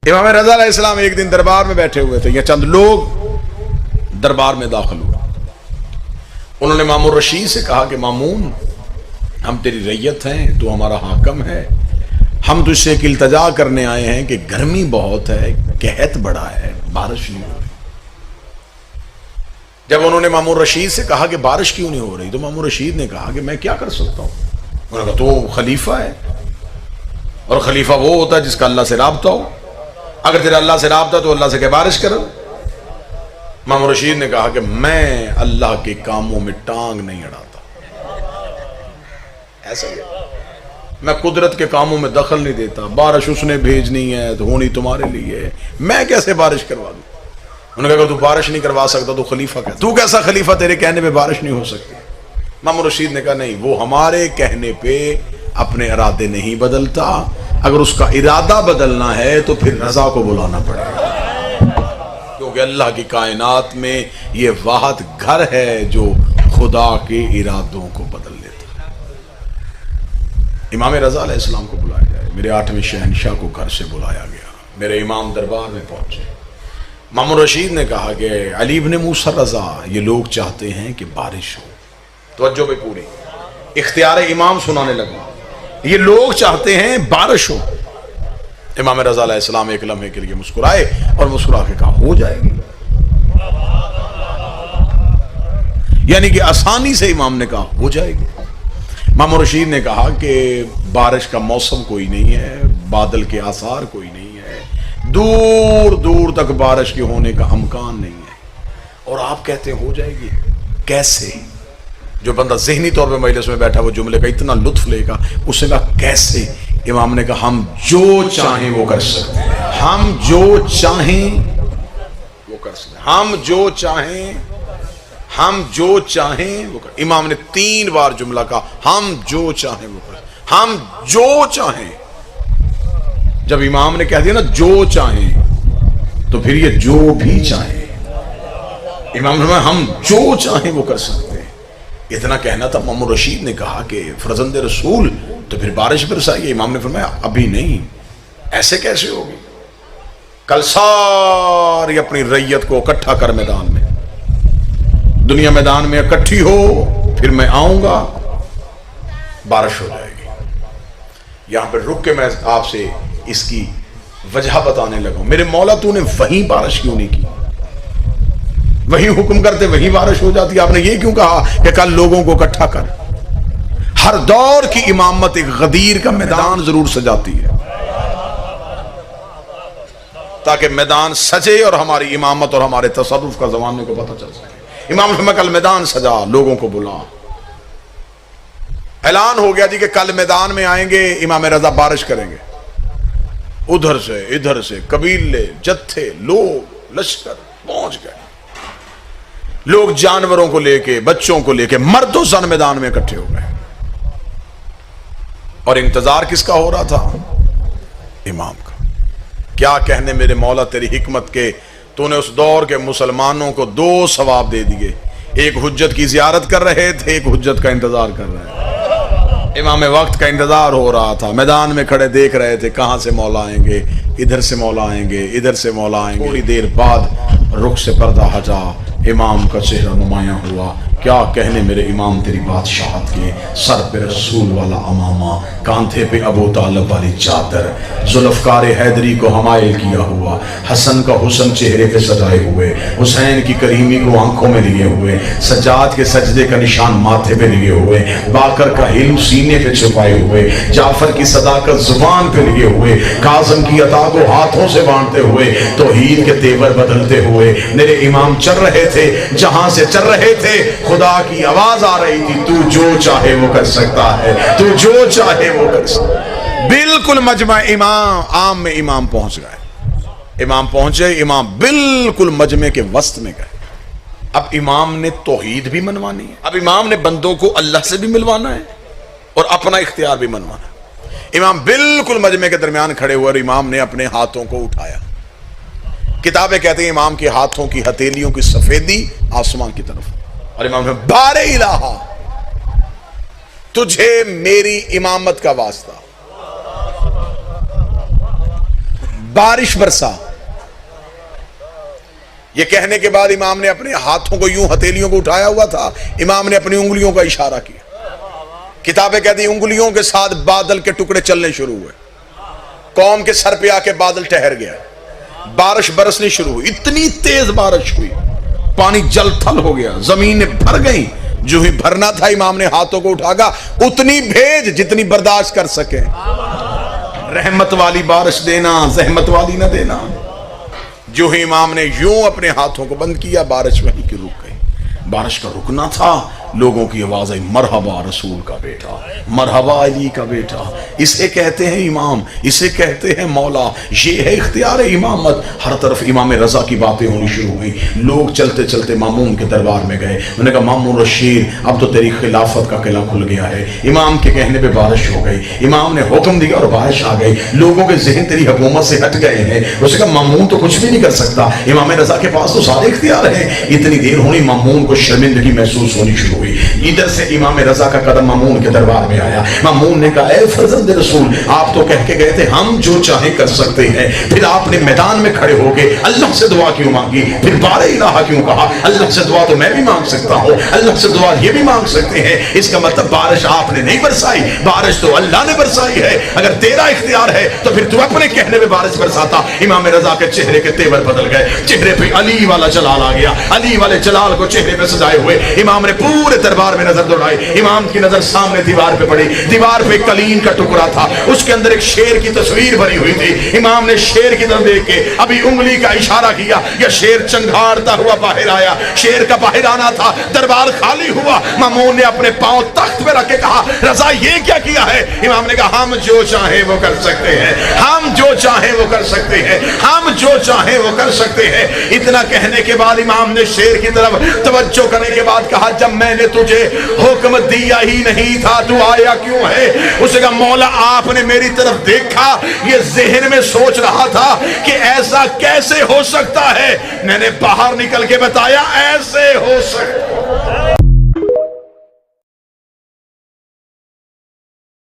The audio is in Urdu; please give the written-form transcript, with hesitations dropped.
امام رضا علیہ السلام ایک دن دربار میں بیٹھے ہوئے تھے، یا چند لوگ دربار میں داخل ہوئے. انہوں نے مامون رشید سے کہا کہ مامون، ہم تیری ریت ہیں، تو ہمارا حاکم ہے، ہم تجھ سے ایک التجا کرنے آئے ہیں کہ گرمی بہت ہے، قحط بڑا ہے، بارش نہیں ہو رہی. جب انہوں نے مامون رشید سے کہا کہ بارش کیوں نہیں ہو رہی، تو مامون رشید نے کہا کہ میں کیا کر سکتا ہوں. انہوں نے کہا تو خلیفہ ہے، اور خلیفہ وہ ہوتا ہے جس کا اللہ سے رابطہ ہو. اگر تیرا اللہ سے رابطہ تو اللہ سے کہ بارش کرو. مامون رشید نے کہا کہ میں اللہ کے کاموں میں ٹانگ نہیں اڑاتا. ایسا کیا؟ میں قدرت کے کاموں میں دخل نہیں دیتا. بارش اس نے بھیجنی ہے تو ہونی تمہارے لیے، میں کیسے بارش کروا دوں. انہوں نے کہا تو بارش نہیں کروا سکتا تو خلیفہ کہتا. تو کیسا خلیفہ، تیرے کہنے پہ بارش نہیں ہو سکتی. مامون رشید نے کہا نہیں، وہ ہمارے کہنے پہ اپنے ارادے نہیں بدلتا. اگر اس کا ارادہ بدلنا ہے تو پھر رضا کو بلانا پڑے گا، کیونکہ اللہ کی کائنات میں یہ واحد گھر ہے جو خدا کے ارادوں کو بدل لیتا ہے. امام رضا علیہ السلام کو بلایا جائے. میرے 8ویں شہنشاہ کو گھر سے بلایا گیا. میرے امام دربار میں پہنچے. مامون رشید نے کہا کہ علی ابن موسیٰ رضا، یہ لوگ چاہتے ہیں کہ بارش ہو. توجہ پہ پوری اختیار امام سنانے لگا. یہ لوگ چاہتے ہیں بارش ہو. امام رضا علیہ السلام ایک لمحے کے لیے مسکرائے اور مسکرا کے کہا ہو جائے گی. یعنی کہ آسانی سے امام نے کہا ہو جائے گی. مامون رشید نے کہا کہ بارش کا موسم کوئی نہیں ہے، بادل کے آثار کوئی نہیں ہے، دور دور تک بارش کے ہونے کا امکان نہیں ہے، اور آپ کہتے ہیں ہو جائے گی. کیسے؟ جو بندہ ذہنی طور پہ مجلس میں بیٹھا وہ جملے کا اتنا لطف لے گا. اس نے کہا کیسے؟ امام نے کہا ہم جو چاہیں وہ کر سکتے ہیں، ہم جو چاہیں وہ کر سکتے ہیں، ہم جو چاہیں، ہم جو چاہیں وہ کر. امام نے 3 بار جملہ کہا ہم جو چاہیں وہ کر، ہم جو چاہیں. جب امام نے کہہ دیا نا جو چاہیں، تو پھر یہ جو بھی چاہیں. امام نے فرمایا ہم جو چاہیں وہ کر سکتے ہیں. اتنا کہنا تھا. مامون رشید نے کہا کہ فرزند رسول تو پھر بارش برسائیے. امام نے فرمایا ابھی نہیں. ایسے کیسے ہوگی؟ کل ساری اپنی ریت کو اکٹھا کر میدان میں، دنیا میدان میں اکٹھی ہو، پھر میں آؤں گا، بارش ہو جائے گی. یہاں پہ رک کے میں آپ سے اس کی وجہ بتانے لگا. میرے مولا تو نے وہیں بارش کیوں نہیں کی؟ وہی حکم کرتے وہی بارش ہو جاتی. آپ نے یہ کیوں کہا کہ کل لوگوں کو اکٹھا کر؟ ہر دور کی امامت ایک غدیر کا میدان ضرور سجاتی ہے، تاکہ میدان سجے اور ہماری امامت اور ہمارے تصرف کا زمانے کو پتہ چل سکے. امام نے کل میدان سجا، لوگوں کو بلا. اعلان ہو گیا جی کہ کل میدان میں آئیں گے امام رضا، بارش کریں گے. ادھر سے ادھر سے قبیلے، جتھے، لوگ، لشکر پہنچ گئے. لوگ جانوروں کو لے کے، بچوں کو لے کے، مرد و زن میدان میں اکٹھے ہو گئے. اور انتظار کس کا ہو رہا تھا؟ امام کا. کیا کہنے میرے مولا تیری حکمت کے، تو نے اس دور کے مسلمانوں کو 2 ثواب دے دیے. ایک حجت کی زیارت کر رہے تھے، ایک حجت کا انتظار کر رہے تھے. امام وقت کا انتظار ہو رہا تھا. میدان میں کھڑے دیکھ رہے تھے کہاں سے مولا آئیں گے، ادھر سے مولا آئیں گے، ادھر سے مولا آئیں گے. تھوڑی دیر بعد رخ سے پردہ ہٹا، امام کا چہرہ نمایاں ہوا. کیا کہنے میرے امام تیری بادشاہت کے، سر پہ رسول والا امامہ، کاندھے پہ ابو طالب والی چادر، ذوالفقار حیدری کو حمائل کیا ہوا، حسن کا حسن چہرے پہ سجائے ہوئے، حسین کی کریمی کو آنکھوں میں لیے ہوئے، سجاد کے سجدے کا نشان ماتھے پہ لیے ہوئے، باقر کا حلم سینے پہ چھپائے ہوئے، جعفر کی صداقت زبان پہ لیے ہوئے، کاظم کی عطا کو ہاتھوں سے بانٹتے ہوئے، توحید کے تیور بدلتے ہوئے میرے امام چل رہے تھے. جہاں سے چل رہے تھے خدا کی آواز آ رہی تھی، تو جو چاہے وہ کر سکتا ہے، تو جو چاہے وہ کر سکتا ہے. بالکل مجمع امام عام میں امام پہنچ گئے. امام پہنچے، امام بالکل مجمع کے وسط میں گئے. اب امام نے توحید بھی منوانی ہے، اب امام نے بندوں کو اللہ سے بھی ملوانا ہے اور اپنا اختیار بھی منوانا ہے. امام بالکل مجمع کے درمیان کھڑے ہوئے اور امام نے اپنے ہاتھوں کو اٹھایا. کتابیں کہتے ہیں امام کے ہاتھوں کی ہتھیلیوں کی سفیدی آسمان کی طرف، اور امام نے بار الہ تجھے میری امامت کا واسطہ، بارش برسا. یہ کہنے کے بعد امام نے اپنے ہاتھوں کو یوں ہتھیلیوں کو اٹھایا ہوا تھا, امام نے اپنی انگلیوں کا اشارہ کیا. کتابیں کہتی ہیں انگلیوں کے ساتھ بادل کے ٹکڑے چلنے شروع ہوئے, قوم کے سر پہ آ کے بادل ٹھہر گیا, بارش برسنی شروع ہوئی. اتنی تیز بارش ہوئی, پانی جل تھل ہو گیا, زمینیں بھر گئیں. جو ہی بھرنا تھا امام نے ہاتھوں کو اٹھا گا, اتنی بھیج جتنی برداشت کر سکے. رحمت والی بارش دینا, زحمت والی نہ دینا. جو ہی امام نے یوں اپنے ہاتھوں کو بند کیا, بارش وہیں کی رک گئی. بارش کا رکنا تھا, لوگوں کی آواز آئی, مرحبا رسول کا بیٹا, مرحبا علی کا بیٹا. اسے کہتے ہیں امام, اسے کہتے ہیں مولا, یہ ہے اختیار امامت. ہر طرف امام رضا کی باتیں ہونی شروع ہوئی. لوگ چلتے چلتے مامون کے دربار میں گئے. انہوں نے کہا مامون رشید اب تو تیری خلافت کا قلعہ کھل گیا ہے. امام کے کہنے پہ بارش ہو گئی, امام نے حکم دیا اور بارش آ گئی. لوگوں کے ذہن تیری حکومت سے ہٹ گئے ہیں. اس نے کہا مامون تو کچھ بھی نہیں کر سکتا, امام رضا کے پاس تو سارے اختیار ہیں. اتنی دیر ہونی, مامون کو شرمندگی محسوس ہونی شروع ہوئی. ادھر سے امام رضا کا قدم مامون کے دربار میں آیا. مامون نے کہا اے فرزند رسول, آپ تو کہہ کے گئے تھے ہم جو چاہیں کر سکتے ہیں, پھر آپ نے میدان میں کھڑے ہو کے اللہ سے دعا کیوں مانگی, پھر بارہ الہ کیوں کہا؟ اللہ سے دعا تو میں بھی مانگ سکتا ہوں, اللہ سے دعا یہ بھی مانگ سکتے ہیں. اس کا مطلب بارش آپ نے نہیں برسائی, بارش تو اللہ نے برسائی ہے. اگر تیرا اختیار ہے تو پھر تو اپنے کہنے میں بارش برساتا. امام رضا کے چہرے کے تیور بدل گئے, چہرے پہ علی والا جلال آ گیا. علی والے جلال کو چہرے پہ سجائے ہوئے امام نے پورے دربار میں نظر دوڑائی. امام کی نظر سامنے دیوار پہ پڑی. دیوار پہ قلین کا ٹکڑا تھا, اس کے اندر ایک شیر کی تصویر بنی ہوئی تھی. امام نے شیر کی طرف دیکھ کے ابھی انگلی کا اشارہ کیا, یا شیر چنگھاڑتا ہوا باہر آیا. شیر کا باہر آنا تھا, دربار خالی ہوا. مامون نے اپنے پاؤں تخت پہ رکھ کے کہا رضا یہ کیا کیا ہے؟ امام نے کہا ہم جو چاہیں وہ کر سکتے ہیں, ہم جو چاہیں وہ کر سکتے ہیں, ہم جو چاہیں وہ کر سکتے ہیں. اتنا کہنے کے بعد امام نے شیر کی طرف توجہ کرنے کے بعد کہا جب میں نے تجھے حکم دیا ہی نہیں تھا تو آیا کیوں ہے؟ اسے کہا مولا آپ نے میری طرف دیکھا, یہ ذہن میں سوچ رہا تھا کہ ایسا کیسے ہو سکتا ہے, میں نے باہر نکل کے بتایا ایسے ہو سکتا.